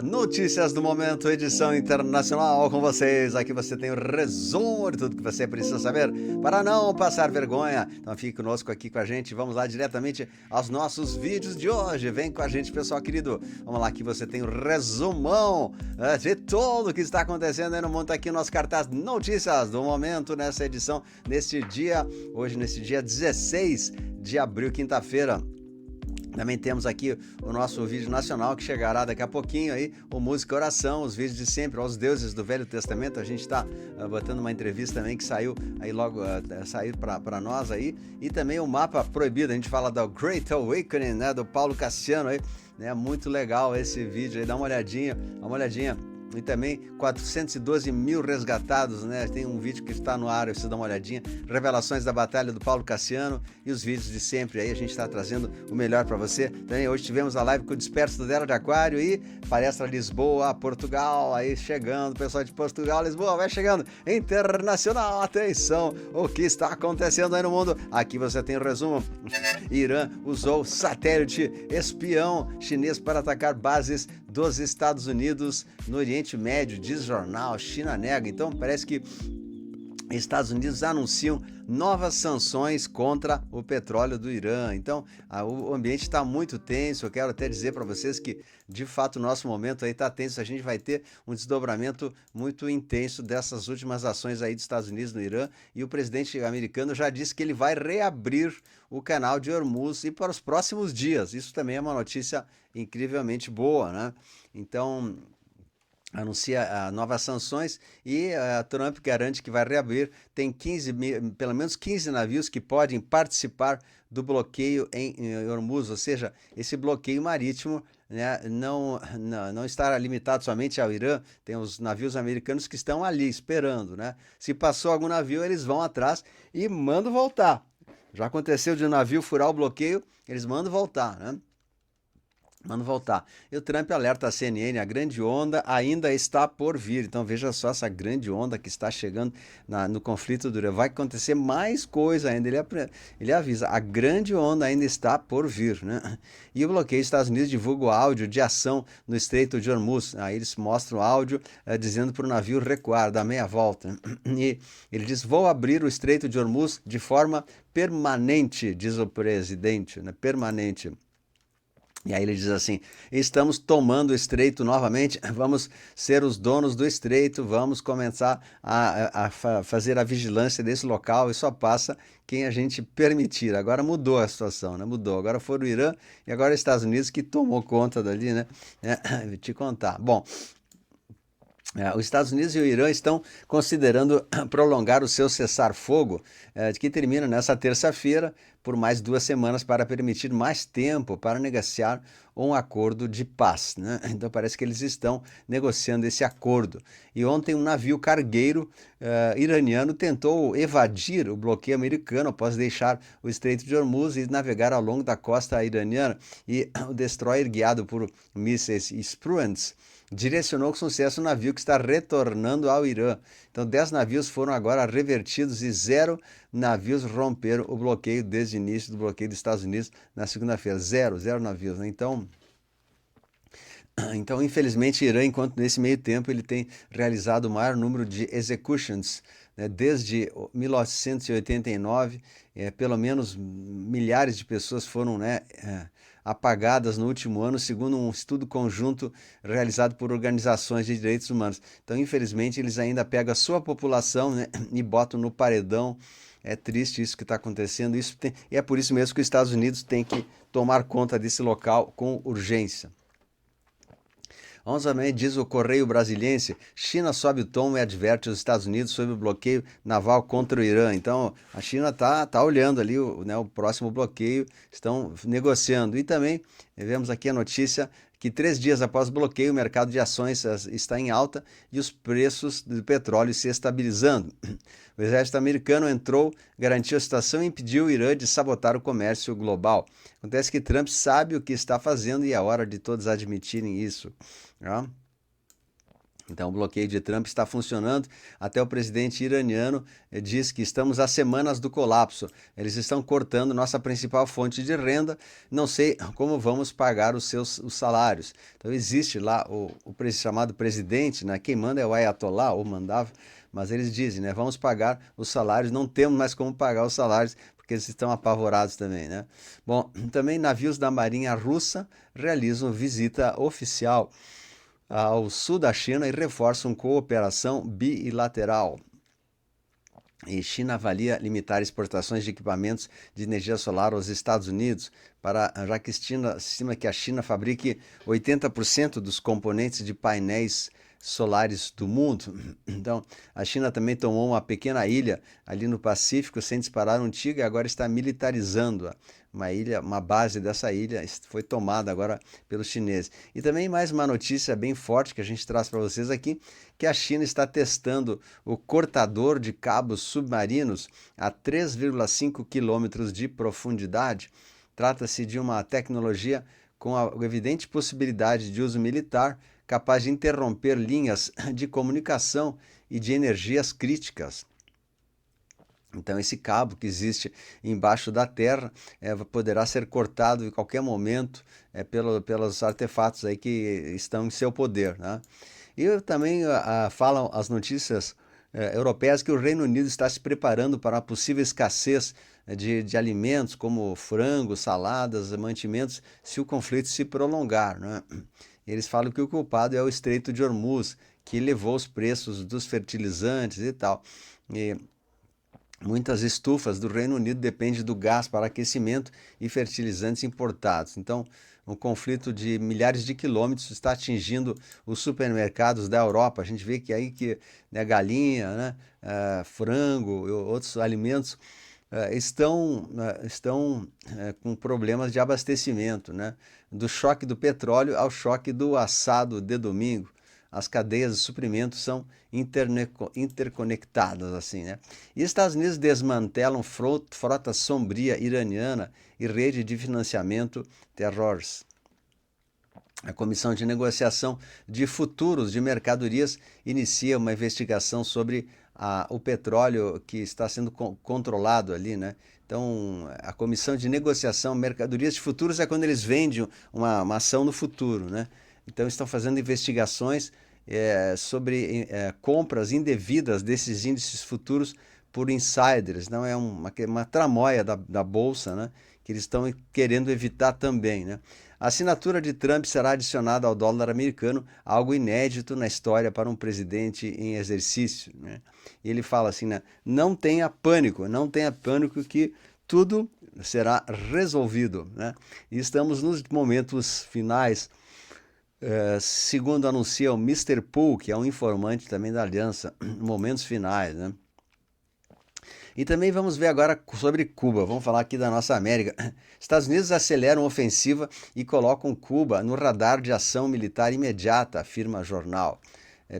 Notícias do Momento, edição internacional com vocês. Aqui você tem o resumo de tudo que você precisa saber para não passar vergonha. Então fique conosco aqui com a gente. Vamos lá diretamente aos nossos vídeos de hoje. Vem com a gente, pessoal querido. Vamos lá que você tem o resumão de tudo que está acontecendo aí no mundo. Tá aqui o nosso cartaz Notícias do Momento nessa edição, neste dia 16 de abril, quinta-feira. Também temos aqui o nosso vídeo nacional que chegará daqui a pouquinho aí, o Música e Oração, os vídeos de sempre, aos deuses do Velho Testamento. A gente está botando uma entrevista também que saiu aí logo, saiu para nós aí. E também o Mapa Proibido, a gente fala do Great Awakening, né, do Paulo Cassiano aí, né, muito legal esse vídeo aí, dá uma olhadinha. E também 412 mil resgatados, né? Tem um vídeo que está no ar, você dá uma olhadinha. Revelações da Batalha do Paulo Cassiano e os vídeos de sempre aí. A gente está trazendo o melhor para você. Também hoje tivemos a live com o Disperso do Dela de Aquário e palestra Lisboa, Portugal, aí chegando, pessoal de Portugal, Lisboa, vai chegando. Internacional, atenção, o que está acontecendo aí no mundo? Aqui você tem o resumo. Irã usou satélite espião chinês para atacar bases dos Estados Unidos no Oriente Médio, diz jornal. China nega. Então parece que Estados Unidos anunciam novas sanções contra o petróleo do Irã. Então, o ambiente está muito tenso. Eu quero até dizer para vocês que, de fato, o nosso momento aí está tenso. A gente vai ter um desdobramento muito intenso dessas últimas ações aí dos Estados Unidos no Irã. E o presidente americano já disse que ele vai reabrir o canal de Hormuz e para os próximos dias. Isso também é uma notícia incrivelmente boa, né? Então, anuncia novas sanções e Trump garante que vai reabrir. Tem pelo menos 15 navios que podem participar do bloqueio em Hormuz, ou seja, esse bloqueio marítimo, né, não está limitado somente ao Irã. Tem os navios americanos que estão ali esperando, né? Se passou algum navio, eles vão atrás e mandam voltar. Já aconteceu de um navio furar o bloqueio, eles mandam voltar, né? Mano, voltar. E o Trump alerta a CNN, a grande onda ainda está por vir. Então veja só essa grande onda que está chegando no conflito do Irã. Vai acontecer mais coisa ainda. Ele avisa, a grande onda ainda está por vir, né? E o bloqueio dos Estados Unidos divulga o áudio de ação no Estreito de Hormuz. Aí eles mostram o áudio dizendo para o navio recuar, dar meia volta. E ele diz, vou abrir o Estreito de Hormuz de forma permanente, diz o presidente, né? Permanente. E aí ele diz assim, estamos tomando o estreito novamente, vamos ser os donos do estreito, vamos começar a fazer a vigilância desse local e só passa quem a gente permitir. Agora mudou a situação, né? Mudou. Agora foi o Irã e agora os Estados Unidos que tomou conta dali, né? Vou te contar. Bom, os Estados Unidos e o Irã estão considerando prolongar o seu cessar-fogo, que termina nessa terça-feira, por mais 2 semanas, para permitir mais tempo para negociar um acordo de paz, né? Então parece que eles estão negociando esse acordo. E ontem um navio cargueiro iraniano tentou evadir o bloqueio americano após deixar o Estreito de Hormuz e navegar ao longo da costa iraniana. E o destroyer, guiado por mísseis Spruance, direcionou com sucesso o navio que está retornando ao Irã. Então 10 navios foram agora revertidos e 0 navios romperam o bloqueio desde o início do bloqueio dos Estados Unidos na segunda-feira. Zero navios, né? Então, infelizmente, Irã, enquanto nesse meio tempo ele tem realizado o maior número de executions, né, desde 1989, pelo menos milhares de pessoas foram, né, apagadas no último ano, segundo um estudo conjunto realizado por organizações de direitos humanos. Então, infelizmente, eles ainda pegam a sua população, né, e botam no paredão. É triste isso que está acontecendo, e é por isso mesmo que os Estados Unidos têm que tomar conta desse local com urgência. Vamos também, diz o Correio Brasiliense, China sobe o tom e adverte os Estados Unidos sobre o bloqueio naval contra o Irã. Então, a China tá olhando ali o próximo bloqueio, estão negociando. E também, vemos aqui a notícia que 3 dias após o bloqueio, o mercado de ações está em alta e os preços do petróleo se estabilizando. O exército americano entrou, garantiu a situação e impediu o Irã de sabotar o comércio global. Acontece que Trump sabe o que está fazendo e é hora de todos admitirem isso. Então, o bloqueio de Trump está funcionando. Até o presidente iraniano diz que estamos a semanas do colapso. Eles estão cortando nossa principal fonte de renda. Não sei como vamos pagar os salários. Então, existe lá o chamado presidente, né? Quem manda é o Ayatollah, ou mandava, mas eles dizem, né? Vamos pagar os salários. Não temos mais como pagar os salários, porque eles estão apavorados também, né? Bom, também navios da Marinha Russa realizam visita oficial ao sul da China e reforçam cooperação bilateral. E China avalia limitar exportações de equipamentos de energia solar aos Estados Unidos, já que estima que a China fabrique 80% dos componentes de painéis solares do mundo. Então, a China também tomou uma pequena ilha ali no Pacífico sem disparar um tiro e agora está militarizando-a. Uma ilha, uma base dessa ilha foi tomada agora pelos chineses. E também mais uma notícia bem forte que a gente traz para vocês aqui, que a China está testando o cortador de cabos submarinos a 3,5 quilômetros de profundidade. Trata-se de uma tecnologia com a evidente possibilidade de uso militar, capaz de interromper linhas de comunicação e de energias críticas. Então, esse cabo que existe embaixo da terra poderá ser cortado em qualquer momento pelos artefatos aí que estão em seu poder, né? E também falam as notícias europeias que o Reino Unido está se preparando para a possível escassez de alimentos como frango, saladas, mantimentos, se o conflito se prolongar, né? Eles falam que o culpado é o Estreito de Hormuz, que elevou os preços dos fertilizantes e tal. E muitas estufas do Reino Unido dependem do gás para aquecimento e fertilizantes importados. Então, um conflito de milhares de quilômetros está atingindo os supermercados da Europa. A gente vê que aí que né, galinha, né, frango e outros alimentos estão com problemas de abastecimento, né? Do choque do petróleo ao choque do assado de domingo. As cadeias de suprimento são interconectadas, assim, né? E Estados Unidos desmantelam frota sombria iraniana e rede de financiamento terroristas. A Comissão de Negociação de Futuros de Mercadorias inicia uma investigação sobre o petróleo que está sendo controlado ali, né? Então, a Comissão de Negociação Mercadorias de Futuros é quando eles vendem uma ação no futuro, né? Então, estão fazendo investigações sobre compras indevidas desses índices futuros por insiders. Não é uma tramóia da Bolsa, né? Que eles estão querendo evitar também, né? A assinatura de Trump será adicionada ao dólar americano, algo inédito na história para um presidente em exercício, né? E ele fala assim, né? Não tenha pânico que tudo será resolvido, né? E estamos nos momentos finais, segundo anuncia o Mr. Poole, que é um informante também da aliança, momentos finais, né? E também vamos ver agora sobre Cuba. Vamos falar aqui da nossa América. Estados Unidos aceleram a ofensiva e colocam Cuba no radar de ação militar imediata, afirma jornal.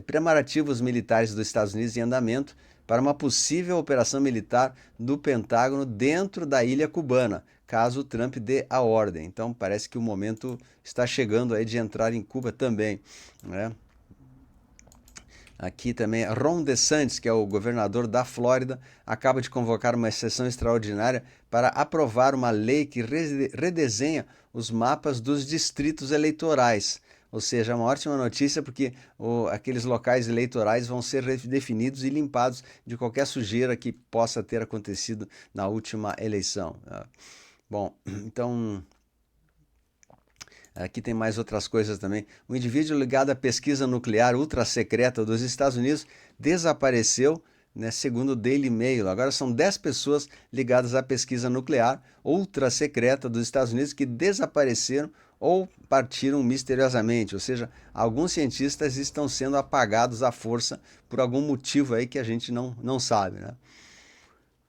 Preparativos militares dos Estados Unidos em andamento para uma possível operação militar do Pentágono dentro da ilha cubana, caso Trump dê a ordem. Então parece que o momento está chegando aí de entrar em Cuba também, né? Aqui também, Ron DeSantis, que é o governador da Flórida, acaba de convocar uma sessão extraordinária para aprovar uma lei que redesenha os mapas dos distritos eleitorais. Ou seja, é uma ótima notícia porque aqueles locais eleitorais vão ser redefinidos e limpados de qualquer sujeira que possa ter acontecido na última eleição. Bom, então... Aqui tem mais outras coisas também. Um indivíduo ligado à pesquisa nuclear ultra-secreta dos Estados Unidos desapareceu, né, segundo o Daily Mail. Agora são 10 pessoas ligadas à pesquisa nuclear ultra-secreta dos Estados Unidos que desapareceram ou partiram misteriosamente. Ou seja, alguns cientistas estão sendo apagados à força por algum motivo aí que a gente não sabe, né?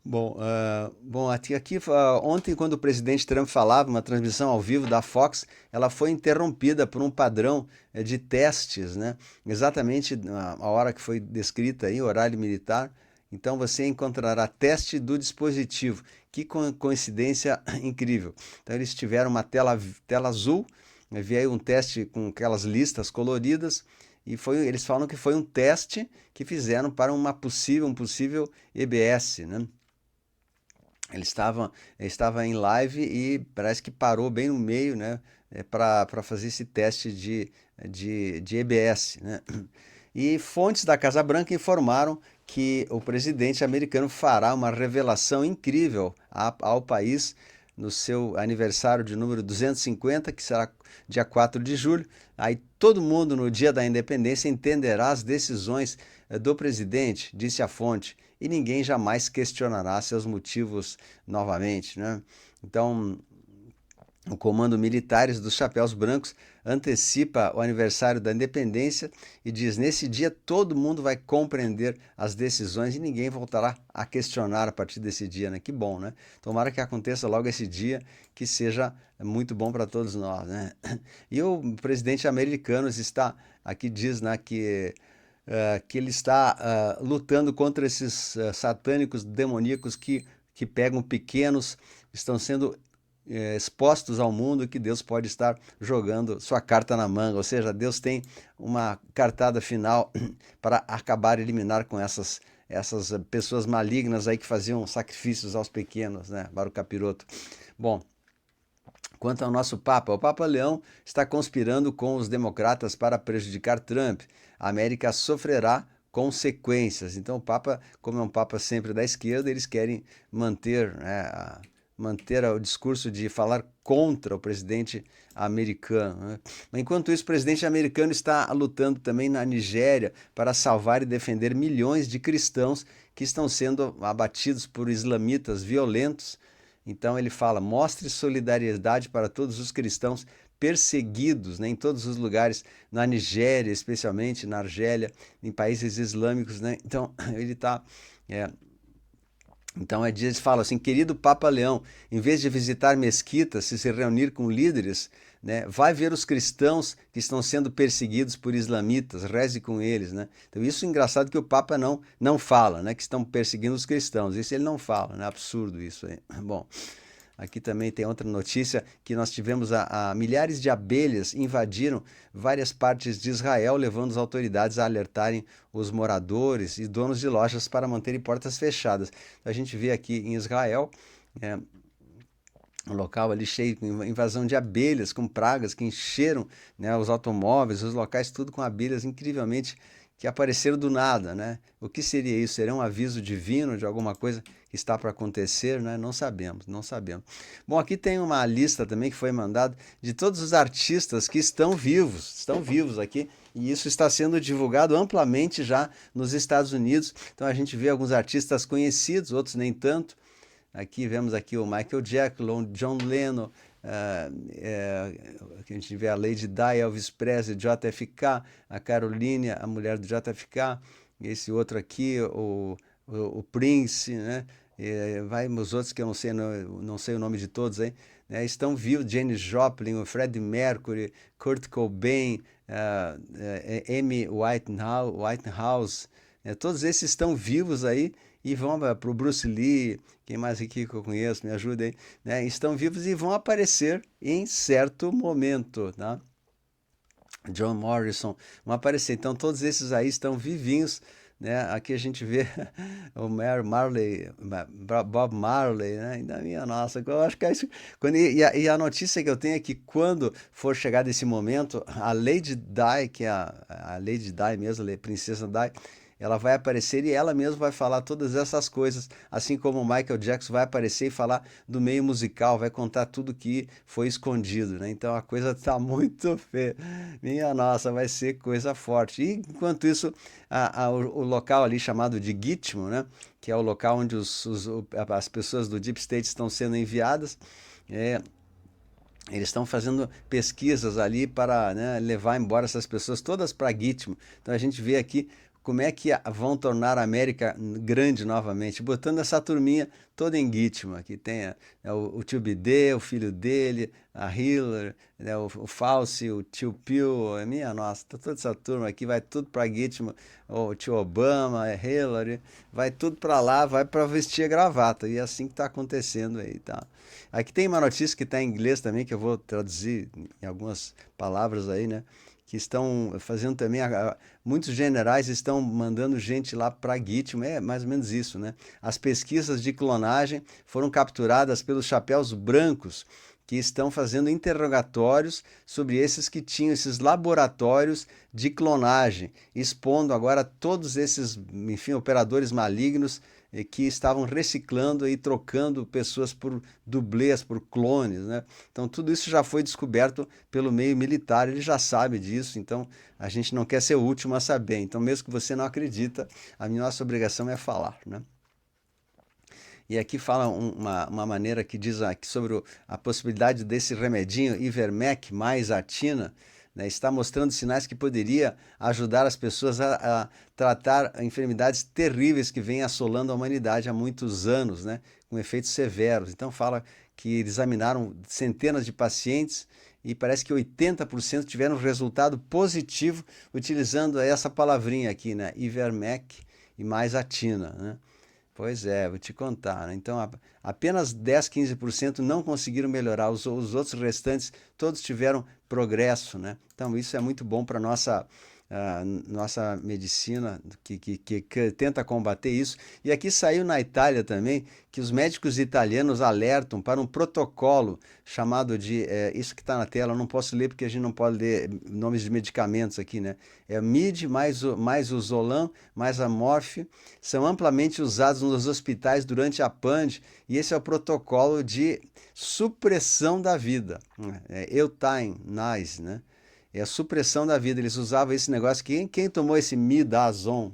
Bom, aqui ontem, quando o presidente Trump falava, uma transmissão ao vivo da Fox, ela foi interrompida por um padrão de testes, né? Exatamente a hora que foi descrita aí, horário militar. Então você encontrará teste do dispositivo. Que coincidência incrível. Então eles tiveram uma tela azul, veio um teste com aquelas listas coloridas, e eles falam que foi um teste que fizeram para um possível EBS, né? Ele estava em live e parece que parou bem no meio, né, para fazer esse teste de EBS, né? E fontes da Casa Branca informaram que o presidente americano fará uma revelação incrível ao país no seu aniversário de número 250, que será dia 4 de julho. Aí todo mundo no dia da independência entenderá as decisões do presidente, disse a fonte, e ninguém jamais questionará seus motivos novamente, né? Então, o Comando Militares dos Chapéus Brancos antecipa o aniversário da independência e diz: nesse dia todo mundo vai compreender as decisões e ninguém voltará a questionar a partir desse dia, né? Que bom, né? Tomara que aconteça logo esse dia, que seja muito bom para todos nós, né? E o presidente americano está, aqui diz, né, que ele está lutando contra esses satânicos demoníacos que pegam pequenos, estão sendo expostos ao mundo, que Deus pode estar jogando sua carta na manga, ou seja, Deus tem uma cartada final para acabar eliminar com essas pessoas malignas aí que faziam sacrifícios aos pequenos, né, para o capiroto. Bom, quanto ao nosso Papa, o Papa Leão está conspirando com os democratas para prejudicar Trump. A América sofrerá consequências. Então o Papa, como é um Papa sempre da esquerda, eles querem manter, né, manter o discurso de falar contra o presidente americano, né? Enquanto isso, o presidente americano está lutando também na Nigéria para salvar e defender milhões de cristãos que estão sendo abatidos por islamitas violentos. Então ele fala: mostre solidariedade para todos os cristãos perseguidos, né, em todos os lugares, na Nigéria, especialmente na Argélia, em países islâmicos, né? Então ele está Então, eles falam assim: querido Papa Leão, em vez de visitar mesquitas, se reunir com líderes, né, vai ver os cristãos que estão sendo perseguidos por islamitas, reze com eles, né? Então, isso é engraçado que o Papa não fala, né, que estão perseguindo os cristãos. Isso ele não fala, né? Absurdo isso aí. Bom, aqui também tem outra notícia que nós tivemos milhares de abelhas invadiram várias partes de Israel, levando as autoridades a alertarem os moradores e donos de lojas para manterem portas fechadas. A gente vê aqui em Israel um local ali cheio de invasão de abelhas, com pragas que encheram, né, os automóveis, os locais, tudo com abelhas incrivelmente que apareceram do nada, né? O que seria isso? Seria um aviso divino de alguma coisa que está para acontecer, né? Não sabemos, não sabemos. Bom, aqui tem uma lista também que foi mandada de todos os artistas que estão vivos aqui, e isso está sendo divulgado amplamente já nos Estados Unidos. Então a gente vê alguns artistas conhecidos, outros nem tanto. Aqui vemos aqui o Michael Jackson, John Lennon, que a gente vê a Lady Di, Elvis Presley, JFK, a Caroline, a mulher do JFK, esse outro aqui, o Prince, né? Vai os outros que eu não sei o nome de todos aí, né? Estão vivos: Janis Joplin, o Freddie Mercury, Kurt Cobain, Amy Winehouse, todos esses estão vivos aí e vão para o Bruce Lee. Quem mais aqui que eu conheço, me ajuda aí, né? Estão vivos e vão aparecer em certo momento, tá? John Morrison vão aparecer. Então todos esses aí estão vivinhos, né? Aqui a gente vê o Bob Marley, né? Ainda minha nossa, eu acho que é isso. E a notícia que eu tenho é que quando for chegar desse momento, a Lady Di, que é a Lady Di mesmo, a Princesa Di, ela vai aparecer e ela mesma vai falar todas essas coisas, assim como o Michael Jackson vai aparecer e falar do meio musical, vai contar tudo que foi escondido, né? Então a coisa tá muito feia. Minha nossa, vai ser coisa forte. E enquanto isso, o local ali chamado de Gitmo, né, que é o local onde as pessoas do Deep State estão sendo enviadas, eles estão fazendo pesquisas ali para, né, levar embora essas pessoas todas para Gitmo. Então a gente vê aqui como é que vão tornar a América grande novamente, botando essa turminha toda em Gitmo. Aqui tem o tio Bidê, o filho dele, a Hillary, né, o Fauci, o tio Phil, minha nossa, toda essa turma aqui vai tudo para Gitmo, o tio Obama, a Hillary, vai tudo para lá, vai para vestir a gravata, e é assim que está acontecendo aí, tá? Aqui tem uma notícia que está em inglês também, que eu vou traduzir em algumas palavras aí, né? que estão fazendo também, muitos generais estão mandando gente lá para Gitmo, é mais ou menos isso, né? As pesquisas de clonagem foram capturadas pelos chapéus brancos, que estão fazendo interrogatórios sobre esses que tinham esses laboratórios de clonagem, expondo agora todos esses, enfim, operadores malignos que estavam reciclando e trocando pessoas por dublês, por clones, né? Então tudo isso já foi descoberto pelo meio militar, ele já sabe disso, então a gente não quer ser o último a saber. Então mesmo que você não acredita, a nossa obrigação é falar, né? E aqui fala uma maneira que diz aqui sobre a possibilidade desse remedinho Ivermec mais atina, né, está mostrando sinais que poderia ajudar as pessoas a tratar enfermidades terríveis que vêm assolando a humanidade há muitos anos, né, com efeitos severos. Então fala que examinaram centenas de pacientes e parece que 80% tiveram resultado positivo utilizando essa palavrinha aqui, né, Ivermec e mais atina, né? Pois é, vou te contar, né? Então, apenas 10, 15% não conseguiram melhorar, os outros restantes todos tiveram progresso, né? Então, isso é muito bom para a nossa medicina, que tenta combater isso. E aqui saiu na Itália também que os médicos italianos alertam para um protocolo chamado de, isso que está na tela, eu não posso ler porque a gente não pode ler nomes de medicamentos aqui, né? É MID mais o Zolam, mais a Morphe, são amplamente usados nos hospitais durante a PAND, e esse é o protocolo de supressão da vida, né? Euthanasia, né? É a supressão da vida. Eles usavam esse negócio. Quem tomou esse Midazon,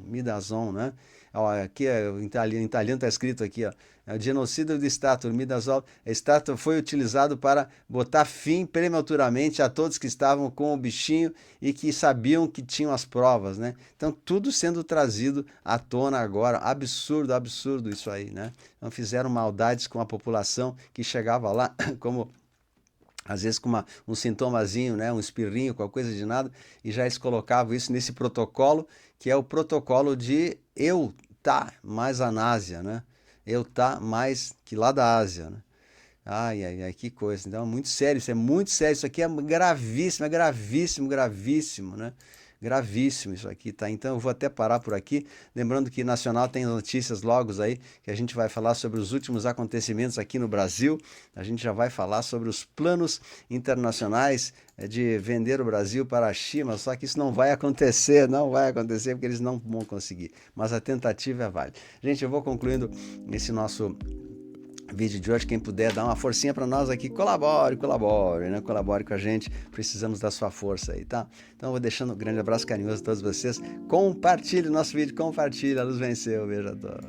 né? Ó, aqui em italiano está escrito aqui, ó, é o genocídio do Stato, o Midazol. A Stato foi utilizado para botar fim prematuramente a todos que estavam com o bichinho e que sabiam que tinham as provas, né? Então, tudo sendo trazido à tona agora. Absurdo, absurdo isso aí, né? Então, fizeram maldades com a população que chegava lá como às vezes com um sintomazinho, né, um espirrinho, qualquer coisa de nada, e já eles colocavam isso nesse protocolo, que é o protocolo de mais anásia, né? Mais que lá da Ásia, né? Ai, ai, ai, que coisa. Então, é muito sério, isso é muito sério, isso aqui é gravíssimo, gravíssimo, gravíssimo, né? Gravíssimo isso aqui, tá? Então eu vou até parar por aqui, lembrando que Nacional tem notícias logo aí, que a gente vai falar sobre os últimos acontecimentos aqui no Brasil, a gente já vai falar sobre os planos internacionais de vender o Brasil para a China, só que isso não vai acontecer, porque eles não vão conseguir, mas a tentativa é válida. Gente, eu vou concluindo esse nosso vídeo de hoje. Quem puder dar uma forcinha para nós aqui, colabore, né? Colabore com a gente, precisamos da sua força aí, tá? Então eu vou deixando um grande abraço carinhoso a todos vocês, compartilhe o nosso vídeo, compartilhe, a luz venceu, beijo a todos.